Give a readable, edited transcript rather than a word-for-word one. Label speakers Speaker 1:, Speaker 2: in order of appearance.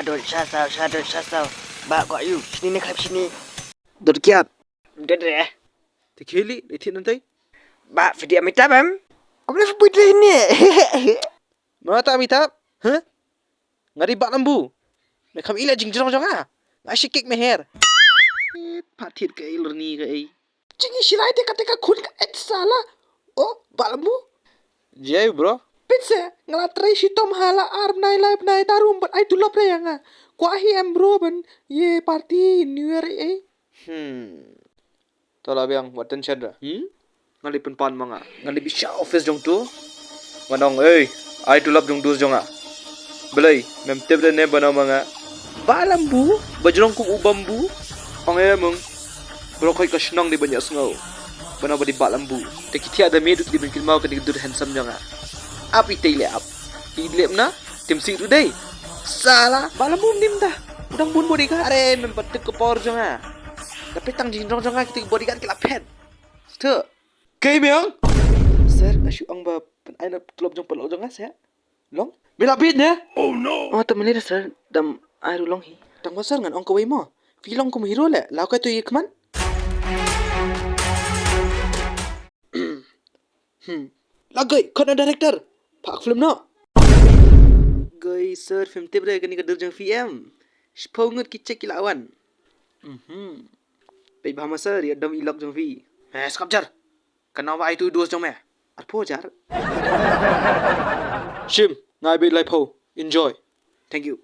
Speaker 1: Syadot, Ba kau you, sini ni klip sini.
Speaker 2: Dorkiat.
Speaker 1: Dede.
Speaker 2: Tikili, itin nanti.
Speaker 1: Ba video Amitabh em. Kau boleh buat ni.
Speaker 2: Mata Amitabh? Huh? Ngari bak lambu. Nakam ila jing jong ah. Asyik kek meher. Patit ke ilur ni ke ai.
Speaker 1: Jingi shirai te kata khun ka et sala. Oh, ba lambu.
Speaker 2: Jai bro.
Speaker 1: Pizza ngalatrai si tom hala arm nai tarum but ai tulap re yang. Kwa hi em bro ban ye party new year eh.
Speaker 2: Tola biang watan chadra. Ngali pan manga. Ngali bisa office jong tu. Manong ai tulap jong dus jong ah. Belai mem tebre ne bana manga. Ba lambu, bajrong ku bambu. Ong mung. Bro koi ka senang di banyak sengau. Bana badi ba lambu. Te kiti ada medut di bengkel mau ke dur handsome jong ah. Api tele ap. Idlep na tim si tu dei. Salah, ba lambu nim dah. Udang bun body ka are mem patek ke por jong ah. Tapi tang jing jong ah kita bodyguard ke lapet. Tu. Kei biang. Sir, asyuk ang ba pen aina tulap jong pelok jong ah saya. Long? Bila bit ne?
Speaker 1: Oh no. Oh temen ni sir dam ai long hi.
Speaker 2: Tang pasal ngan ong kawai mo. Filong ko mahiro le. Lau ka tu ikman. Lagay, kau na director. Pak film no. Gay sir, film tibre kani ka durjang film. Spongot kicek kilawan. Pai bahama sir, ya dam ilok jong fi. Skapjar. Kenapa itu dos jong me? Arpo jar. Shim, ngai be lai po. Enjoy. Thank you.